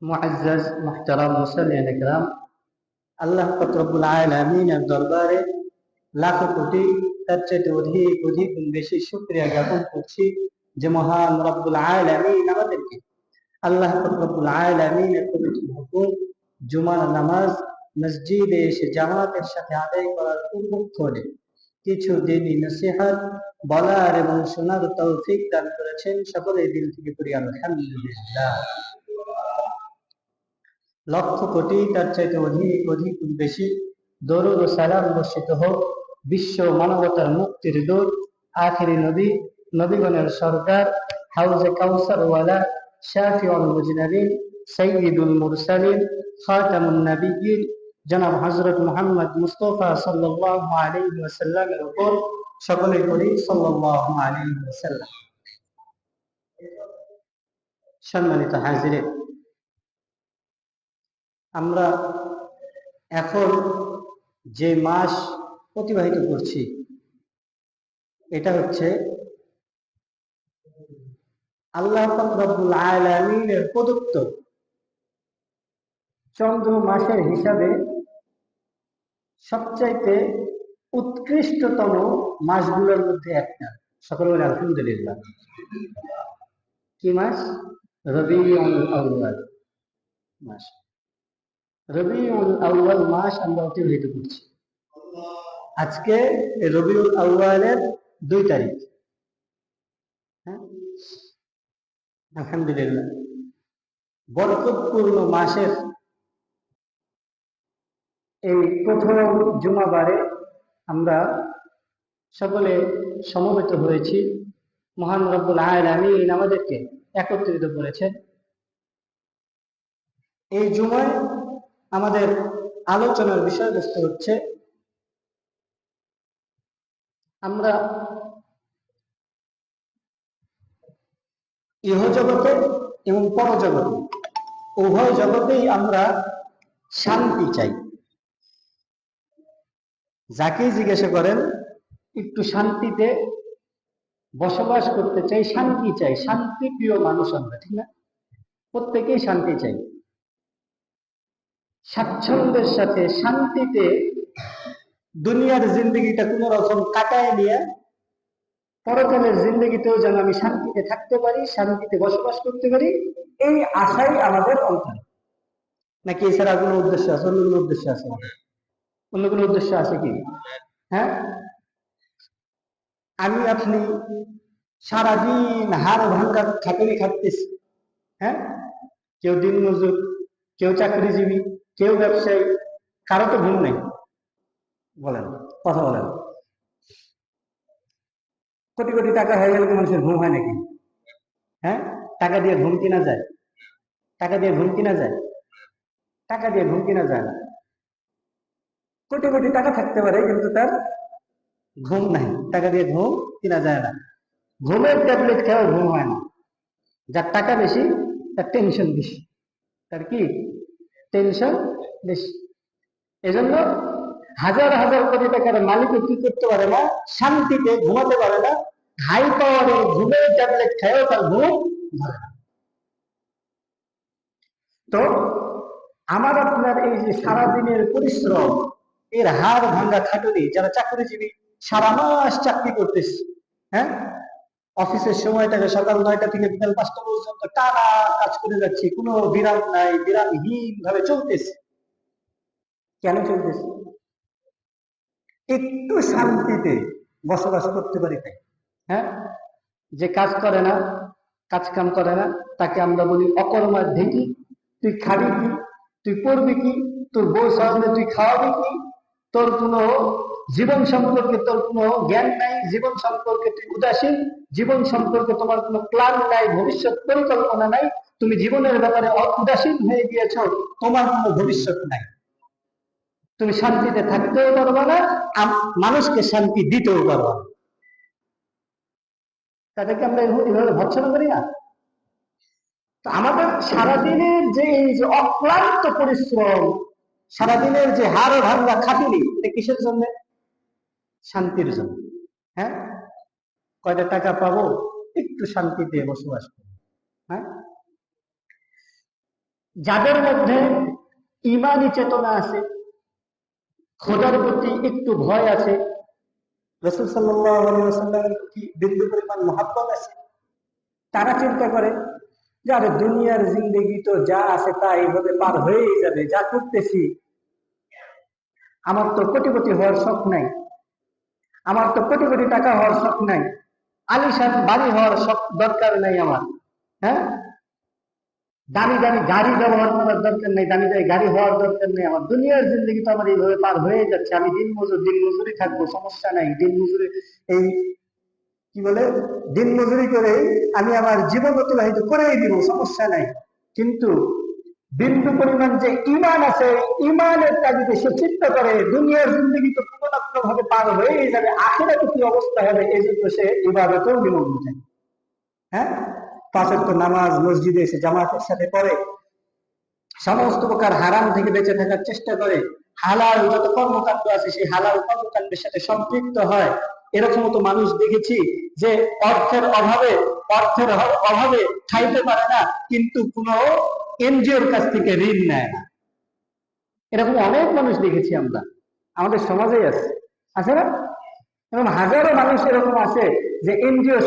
মুআজ্জাজ মুহতারাম মুসল্লিয়ান ইকরাম, আল্লাহ পাক রব্বুল আলামিনের দরবারে লাখো কোটি তার চাইতে অধিক অধিক বেশি শুকরিয়া জ্ঞাপন করছি যে মহান রব্বুল আলামিন আমাদেরকে আল্লাহ পাক রব্বুল আলামিনের পবিত্র হুকুম জুমার নামাজ মসজিদে এসে জামাতের সাথে আদায় করার পূর্বক্ষণে কিছু দিনই নসিহত বলার এবং শোনার তৌফিক দান করেছেন। সকলের দিল থেকে করি আলহামদুলিল্লাহ। লক্ষ কোটি তার চাইতে অধিক অধিক বেশি দরুদ ও সালাম বর্ষিত হোক বিশ্ব মানবতার মুক্তির দূত আখিরি নবী নবীগণের সরদার হাউজে কাউসার ওয়ালা শাফিউল মুজনাবিন সাইয়্যিদুল মুরসালিন খাতামুন নবিয়্যিন জনাব হযরত মুহাম্মদ মুস্তাফা সাল্লাল্লাহু আলাইহি ওয়াসাল্লামের উপর সকলে করি সাল্লাল্লাহু আলাইহি ওয়াসাল্লাম। সম্মানিত হাজিরিন, আমরা এখন যে মাস অতিবাহিত করছি এটা হচ্ছে আল্লাহ পাক রব্বুল আলামিনের প্রদত্ত চন্দ্র মাসের হিসাবে সবচাইতে উৎকৃষ্টতম মাসগুলোর মধ্যে একটা। সকলে বলে আলহামদুলিল্লাহ। কি মাস? রবিউল আউয়াল মাস। রবিউল আউয়াল মাস আমরা অতিবাহিত করছি। আজকে রবিউল আউয়ালের 2 তারিখ। আলহামদুলিল্লাহ। বরকতপূর্ণ মাসের এই প্রথম জুমাবারে আমরা সকলে সমবেত হয়েছি। মহান রব্বুল আলামিন আমাদেরকে একত্রিত করেছেন। এই জুমায় আমাদের আলোচনার বিষয়বস্তু হচ্ছে আমরা ইহজগতে এবং পরজগতে উভয় জগতেই আমরা শান্তি চাই। যাকেই জিজ্ঞাসা করেন একটু শান্তিতে বসবাস করতে চাই, শান্তি চাই, শান্তি প্রিয় মানুষ আমরা, ঠিক না? প্রত্যেকেই শান্তি চাই। স্বাচ্ছন্দ্যের সাথে শান্তিতে দুনিয়ার জিন্দগিটা কোন রকম কাটায় নিয়ে পরকালের জিন্দগিতেও যেন আমি শান্তিতে থাকতে পারি, শান্তিতে বসবাস করতে পারি, এই আশাই আমাদের অন্তরে। নাকি এছাড়া কোনো উদ্দেশ্য আছে? অন্য কোনো উদ্দেশ্য আছে? অন্য কোনো উদ্দেশ্য আছে কি? হ্যাঁ, আমি আপনি সারাদিন হাড় ভাঙ্গা খাটুনি খাটতেছি। হ্যাঁ, কেউ দিন মজুর, কেউ চাকরিজীবী, কেউ ব্যবসায়ী, কারো তো ঘুম নেই। বলেন, কথা বলেন। কোটি কোটি টাকা হয়ে গেলে মানুষের ঘুম হয় নাকি? হ্যাঁ, টাকা দিয়ে ঘুম কিনা যায়? টাকা দিয়ে ঘুম কিনা যায়? টাকা দিয়ে ঘুম কিনা যায় না। কোটি কোটি টাকা থাকতে পারে কিন্তু তার ঘুম নাই। টাকা দিয়ে ঘুম কিনা যায় না। ঘুমের ট্যাবলেট খেয়েও ঘুম হয় না। যার টাকা বেশি তার টেনশন বেশি। তার কি টেনশন বেশি। এজন্য হাজার হাজার কোটি টাকার মালিকও কি করতে পারে না? শান্তিতে ঘুমাতে পারে না। হাই পাওয়ারের ঘুমের ট্যাবলেট খেয়েও তার ঘুম ধরে না। তো আমার আপনার এই যে সারাদিনের পরিশ্রম, এর হাড় ভাঙ্গা খাটুনি, যারা চাকরিজীবী সারা মাস চাকরি করতেছে, হ্যাঁ, অফিসের সময়টাকে সকাল 9টা থেকে বিকাল 5টা পর্যন্ত টানা কাজ করে যাচ্ছি, কোনো বিরাম নাই, বিরামহীন ভাবে চলতেছে। কেন চলতেছে? একটু শান্তিতে বসবাস করতে পারি তাই। হ্যাঁ, যে কাজ করে না, কাজ কাম করে না, তাকে আমরা বলি অকর্মার ঢেকি। তুই খাবি কি? তুই পড়বি কি? তোর বউ সামনে তুই খাওয়াবি কি? তোর কোনো জীবন সম্পর্কে তোর কোনো জ্ঞান নাই, জীবন সম্পর্কে তুই উদাসীন, জীবন সম্পর্কে তোমার কোনো প্ল্যান নাই, ভবিষ্যৎ পরিকল্পনা নাই, তুমি জীবনের ব্যাপারে উদাসীন হয়ে গিয়েছ, তোমার কোনো ভবিষ্যৎ নাই। তুমি শান্তিতে থাকতেও পারবা না, মানুষকে শান্তি দিতেও পারবা না। তাদেরকে আমরা এভাবে ভৎসনা করি না? তো আমাদের সারাদিনের যে এই যে অক্লান্ত পরিশ্রম, সারাদিনের যে হাড় ভাঙ্গা খাটুনি, এটা কিসের জন্য? শান্তির জন্য। হ্যাঁ, কয়টা টাকা পাবো, একটু শান্তিতে বসবাস করবো। হ্যাঁ, যাদের মধ্যে ঈমানী চেতনা আছে, খোদার প্রতি একটু ভয় আছে, রাসূল সাল্লাল্লাহু আলাইহি ওয়াসাল্লামের প্রতি বিন্দু পরিমাণ মহব্বত আছে, তারা চিন্তা করে যে আরে দুনিয়ার জিন্দেগি তো যা আছে তা এইভাবে পার হয়েই যাবে, যা করতেছি, আমার তো কোটিপতি হওয়ার শখ নাই, আমার তো কোটি কোটি টাকা হওয়ার শখ নাই, আলিশান বাড়ি হওয়ার শখ দরকার নাই আমার, হ্যাঁ, দামি দামি গাড়ি ব্যবহার করার দরকার নেই, দামি দামি গাড়ি হওয়ার দরকার নেই, আমার দুনিয়ার জিন্দগি তো আমার এইভাবে পার হয়ে যাচ্ছে, আমি দিন মজুরি থাকবো, সমস্যা নাই, দিন মজুরি, এই কি বলে, দিন মজুরি করে আমি আমার জীবন অতিবাহিত করেই দিব, সমস্যা নাই। কিন্তু বিন্দু পরিমাণ যে ঈমান আছে, ঈমানের তাগিদে সে চিন্তা করে দুনিয়ার জিন্দগি তো কোনো না কোনো ভাবে পার হয়েই যাবে, আখিরাতে কি অবস্থা হবে, এই জন্য সে ইবাদতেও নিমগ্ন থাকে। হ্যাঁ, পাঁচ ওয়াক্ত নামাজ মসজিদে এসে জামাতের সাথে পড়ে, সমস্ত প্রকার হারাম থেকে বেঁচে থাকার চেষ্টা করে, হালাল যত কর্মকাণ্ড আছে সেই হালাল কর্মকাণ্ডের সাথে সম্পৃক্ত হয়। এরকম তো মানুষ দেখেছি যে অর্থের অভাবে খাইতে পারে না, কিন্তু কোনো এনজিওর কাছ থেকে ঋণ নেয় না। এরকম অনেক মানুষ দেখেছি আমরা, আমাদের সমাজেই আছে না? এবং হাজারো মানুষ এরকম আছে যে এনজিও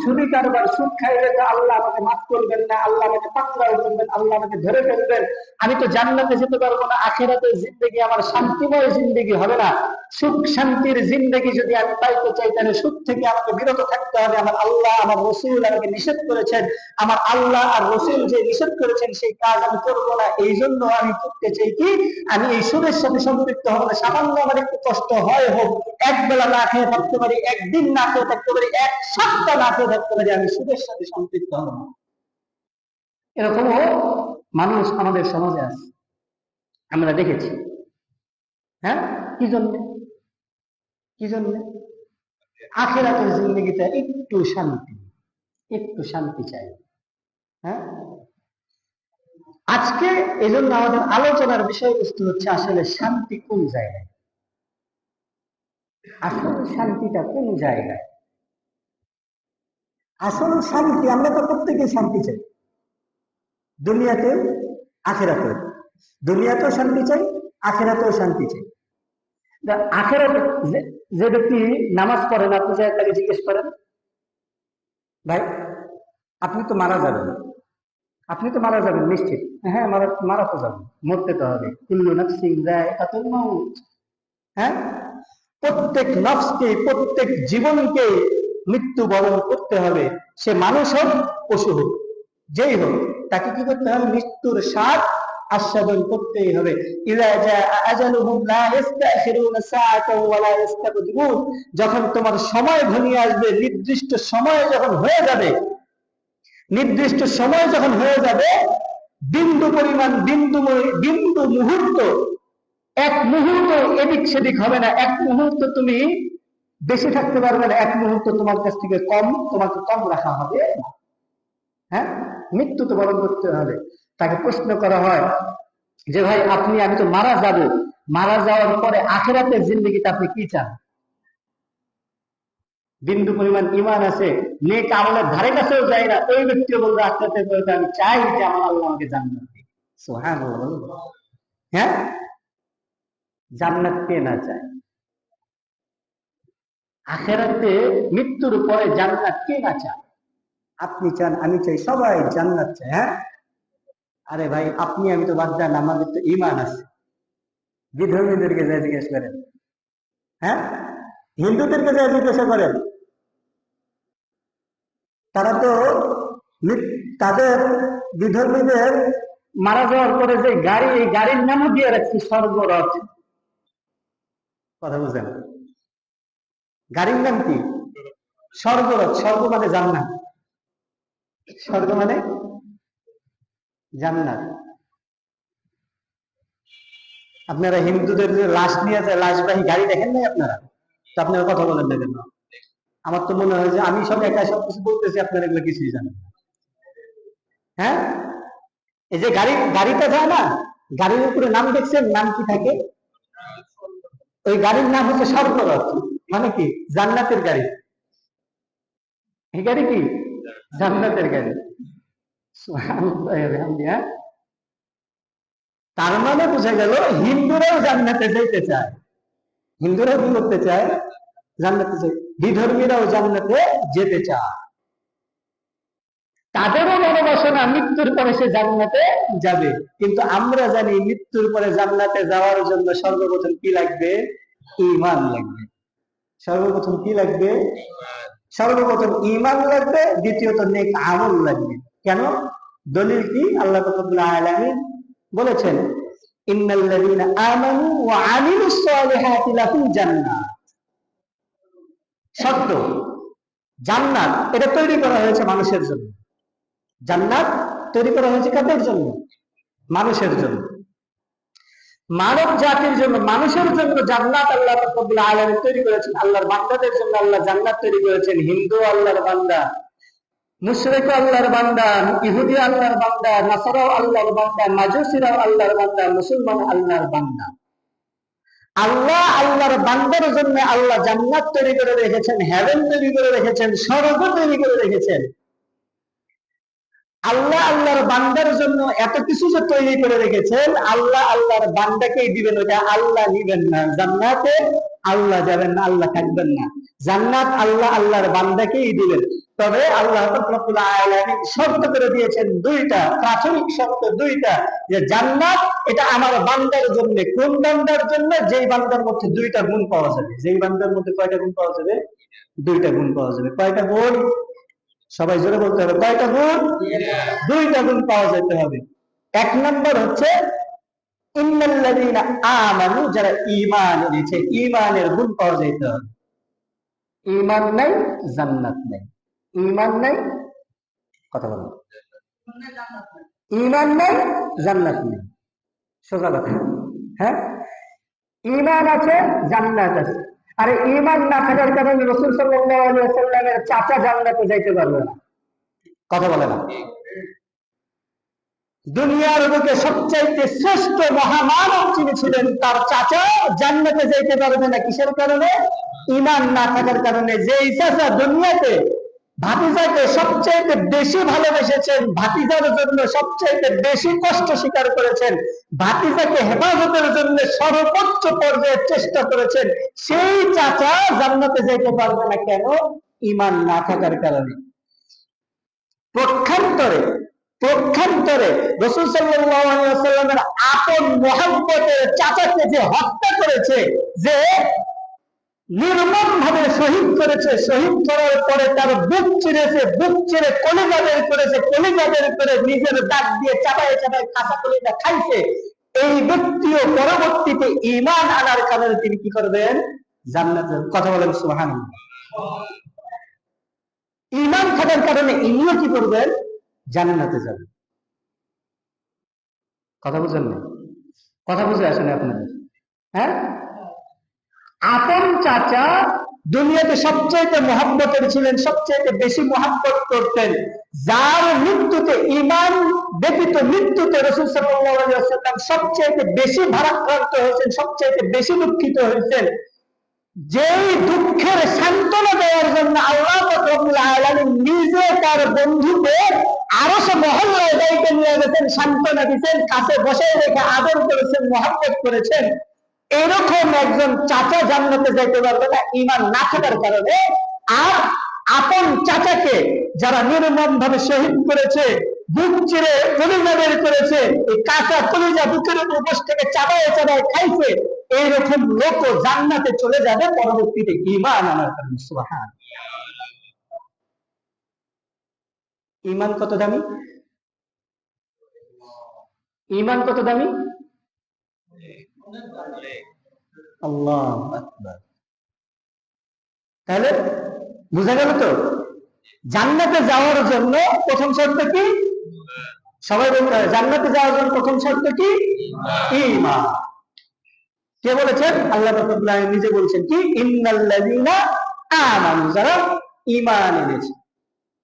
সুদি কারবার, সুদ খাইলে তো আল্লাহ আমাকে মাফ করবেন না, আল্লাহ আমাকে পাকড়াও করবেন, আল্লাহ আমাকে ধরে ফেলবেন, আমি তো জান্নাতে যেতে পারবো না, আখিরাতের জিন্দেগি আমার শান্তিময় জিন্দেগি হবে না, সুখ শান্তির জিন্দেগি যদি আমি পাইতে চাই তাহলে সুখ থেকে আমাকে বিরত থাকতে হবে, আমার আল্লাহ আমার রসুল আমাকে নিষেধ করেছেন, আমার আল্লাহ আর রসুল যে নিষেধ করেছেন সেই কাজ আমি করবো না, এই জন্য আমি করতে চাই কি, আমি এই সুদের সাথে সম্পৃক্ত হবো না, সামান্য আমার একটু কষ্ট হয় হোক, এক বেলা না খেয়ে থাকতে পারি, একদিন না খেয়ে থাকতে পারি, এক সপ্তাহ না খেয়ে থাকতে পারি, আমি সুদের সাথে সম্পৃক্ত হব না। এরকমও মানুষ আমাদের সমাজে আছে, আমরা দেখেছি। হ্যাঁ, কি জন্য? আখিরাতের জিন্দগিতে একটু শান্তি চাই। হ্যাঁ, আজকে এই জন্য আমাদের আলোচনার বিষয়বস্তু হচ্ছে আসলে শান্তি কোন জায়গায়, আসল শান্তিটা কোন জায়গায়? আসল শান্তি, আমরা তো প্রত্যেকেই শান্তি চাই, দুনিয়াতে আখেরাতে, দুনিয়াতেও শান্তি চাই, আখেরাতেও শান্তি চাই। আখেরাতে যে ব্যক্তি নামাজ পড়েন, আপনি যে তাকে জিজ্ঞেস করেন, ভাই আপনি তো মারা যাবেন, নিশ্চিত? হ্যাঁ, মারা তো যাবেন, মরতে তো হবে, কুল্লু নাফসিন যায়কাতুল মাউত। হ্যাঁ, প্রত্যেক নফসকে, প্রত্যেক জীবনকে মৃত্যুবরণ করতে হবে, সে মানুষ হোক পশু হোক যেই হোক, তাকে কি করতে হবে? মৃত্যুর স্বাদ আস্বাদন করতেই হবে। যখন তোমার সময় ঘনিয়ে আসবে, নির্দিষ্ট সময় যখন হয়ে যাবে, বিন্দু পরিমাণ, বিন্দু মুহূর্ত, এক মুহূর্ত এদিক সেদিক হবে না, এক মুহূর্ত তুমি বেঁচে থাকতে পারবে না, এক মুহূর্ত তোমার কাছ থেকে তোমাকে কম রাখা হবে। হ্যাঁ, মৃত্যু তো বরণ করতে হবে। তাকে প্রশ্ন করা হয় যে ভাই আমি তো মারা যাব, মারা যাওয়ার পরে আখিরাতের জিন্দেগিতে আপনি কি চান? বিন্দু পরিমাণ ঈমান আছে, নেক আমলের ধারে কাছেও যায় না, ওই ব্যক্তিও বলবে আখিরাতের পরে আমি চাই যে আমার আল্লাহ আমাকে জান্নাত দিক। সুবহানাল্লাহ। হ্যাঁ, জান্নাত কে না চায়? আখিরাতে মৃত্যুর পরে জান্নাত কে না চায়? আপনি চান, আমি চাই, সবাই জান্নাত চায়। হ্যাঁ, আরে ভাই আমি তো বাদ দেন, আমাদের তো ঈমান আছে। বিধর্মীদেরকে যা জিজ্ঞেস করেন, হ্যাঁ, হিন্দুদেরকে যা জিজ্ঞাসা করেন, তারা তো তাদের বিধর্মীদের মারা যাওয়ার পরে যে গাড়ি, এই গাড়ির নামও দিয়ে রাখছে স্বর্গরথ। কথা বুঝেন? গাড়ির নাম কি? স্বর্গরথ। স্বর্গ মানে জান্নাত, স্বর্গ মানে জান্নাত। আপনারা হিন্দুদের যে লাশ নিয়ে যায়, লাশবাহী গাড়ি দেখেন নাই আপনারা? তো আপনারা কথা বলেন না কেন? আমার তো মনে হয় যে আমি সব একা সবকিছু বলতেছি, আপনারা এগুলো কিছুই জানেন। হ্যাঁ, এই যে গাড়িটা যায় না, গাড়ির উপরে নাম দেখছেন, নাম কি থাকে? ওই গাড়ির নাম হচ্ছে স্বর্গরথ। মানে কি? জান্নাতের গাড়ি। এই গাড়ি কি? জান্নাতের গাড়ি। সুবহানাল্লাহ। তার মানে বোঝা গেল হিন্দুরাও জান্নাতে যেতে চায়। হিন্দুরাও কি করতে চায়? জান্নাতে চায়। বিধর্মীরাও জান্নাতে যেতে চায়। তাদেরও মনোবাসনা মৃত্যুর পরে সে জান্নাতে যাবে। কিন্তু আমরা জানি মৃত্যুর পরে জান্নাতে যাওয়ার জন্য সর্বপ্রথম কি লাগবে? ঈমান লাগবে। সর্বপ্রথম কি লাগবে? সর্বপ্রথম ঈমান লাগবে, দ্বিতীয়ত নেক আমল লাগবে। কেন? দলিল কি? আল্লাহ রাব্বুল আলামিন বলেছেন, ইন্নাল্লাযীনা আমানু ওয়া আমিলুস সালিহাতি লাহুম জান্নাত। সত্য, জান্নাত এটা তৈরি করা হয়েছে মানুষের জন্য। জান্নাত তৈরি করা হয়েছে কাদের জন্য? মানুষের জন্য, মানব জাতির জন্য, মানুষের জন্য জান্নাত আল্লাহ রাব্বুল আলামিন তৈরি করেছেন। আল্লাহর বান্দাদের জন্য আল্লাহ জান্নাত তৈরি করেছেন। হিন্দু আল্লাহর বান্দা, মুশরিক আল্লাহর বান্দা, ইহুদি আল্লাহর বান্দা, নাসারা আল্লাহর বান্দা, মাজুসিরা আল্লাহর বান্দা, মুসলমান আল্লাহর বান্দা। আল্লাহ আল্লাহর বান্দার জন্য আল্লাহ জান্নাত তৈরি করে রেখেছেন, হেভেন তৈরি করে রেখেছেন, স্বর্গ তৈরি করে রেখেছেন। আল্লাহ আল্লাহর বান্দার জন্য এত কিছু যে তৈরি করে রেখেছেন, আল্লাহ আল্লাহর বান্দাকেই দিবেন, ওটা আল্লাহ নিবেন না। জান্নাতে আল্লাহ যাবেন না, আল্লাহ থাকবেন না। জান্নাত আল্লাহ আল্লাহর বান্দাকেই দিবেন। তবে আল্লাহ রাব্বুল আলামিন শর্ত করে দিয়েছেন দুইটা, প্রাথমিক শর্ত দুইটা, যে জান্নাত এটা আমার বান্দার জন্য। কোন বান্দার জন্য? যেই বান্দার মধ্যে দুইটা গুণ পাওয়া যাবে। যেই বান্দার মধ্যে কয়টা গুণ পাওয়া যাবে? দুইটা গুণ পাওয়া যাবে। কয়টা গুণ? সবাই জোরে বলতে হবে, কয়টা গুণ? দুইটা গুণ পাওয়া যেতে হবে। এক নম্বর হচ্ছে ইন্নাল্লাযীনা আমানু, যারা ঈমান এনেছে, ঈমানের গুণ পাওয়া যেতে হবে। ঈমান নাই জান্নাত নাই। ঈমান নাই, কথা বলো, ঈমান নাই জান্নাত নেই। সোজা কথা। হ্যাঁ, ঈমান আছে, জান্নাত আছে। আরে ঈমান না থাকার কারণে রাসূল সাল্লাল্লাহু আলাইহি ওয়াসাল্লামের চাচা জান্নাতে যাইতে পারবে না। কথা বলে না। দুনিয়ার বুকে সবচাইতে শ্রেষ্ঠ মহামানব যিনি ছিলেন, তার চাচা জান্নাতে যাইতে পারবে না। কিসের কারণে? ঈমান না থাকার কারণে। যেই চাচা দুনিয়াতে ভাতিজাকে সবচাইতে বেশি ভালোবেসেছেন, ভাতিজার জন্য সবচাইতে বেশি কষ্ট স্বীকার করেছেন, ভাতিজাকে হেফাজতের জন্য সর্বোচ্চ পর্যায়ে চেষ্টা করেছেন, সেই চাচা জান্নাতে যাইতে পারবে না। কেন? ঈমান না থাকার কারণে। পক্ষান্তরে পক্ষান্তরে রাসূল সাল্লাল্লাহু আলাইহি ওয়াসাল্লামের আপন মুহাব্বতের চাচাকে যে হত্যা করেছে, যে নির্মম ভাবে শহীদ করেছে, শহীদ করার পরে তার বুক চিরেছে, বুক চিরে কলিজা বের করেছে, কলিজা বের করে নিজের দাঁত দিয়ে চাবায় চাবায় কাঁচা কলিজা খাইছে, এই ব্যক্তিও পরবর্তীতে ঈমান আনার কারণে তিনি কি করবেন? জান্নাতে। কথা বলেন সুবহানাল্লাহ। ঈমান থাকার কারণে ইনিও কি করবেন? জান্নাতে যাবেন। কথা বুঝেন না? কথা বুঝে আসেন আপনাদের? হ্যাঁ, আপন চাচা দুনিয়াতে সবচাইতে মহব্বতের ছিলেন, সবচাইতে বেশি মহব্বত করতেন, যার মৃত্যুতে, ঈমান ব্যতীত মৃত্যুতে রাসূল সাল্লাল্লাহু আলাইহি ওয়াসাল্লাম সবচাইতে বেশি ভারাক্রান্ত হয়েছেন, সবচাইতে বেশি দুঃখিত হয়েছেন। যেই দুঃখের সান্ত্বনা দেওয়ার জন্য আল্লাহ রাব্বুল আলামিন নিজে তার বন্ধুকে আরশে মহল্লায় দায়িত্ব নিয়ে গেছেন, সান্ত্বনা দিচ্ছেন, কাছে বসে রেখে আদর করেছেন, মহব্বত করেছেন। এরকম একজন চাচা জান্নাতে যাইতে পারবে না ঈমান না থাকার কারণে। আর আপন চাচাকে যারা নির্মম ভাবে শহীদ করেছে, বুক চিরে কলিজা বের করেছে, এই কাঁচা কলিজা বুকের উপর বস থেকে চাবায় চাবায় খাইছে, এইরকম লোক জান্নাতে চলে যাবে পরবর্তীতে ঈমান আনার কারণে। সুবহান। ঈমান কত দামি? ঈমান কত দামি? আল্লাহু আকবার। তাহলে বুঝা গেল তো, জান্নাতে যাওয়ার জন্য প্রথম শর্ত কি? সবাই বলতে হবে, জান্নাতে যাওয়ার জন্য প্রথম শর্ত কি? ঈমান। কে বলেছেন? আল্লাহ রাব্বুল আলামিন নিজে বলছেন কি? ইন্নাল্লাযীনা আমানু, যারা ঈমান এনেছে।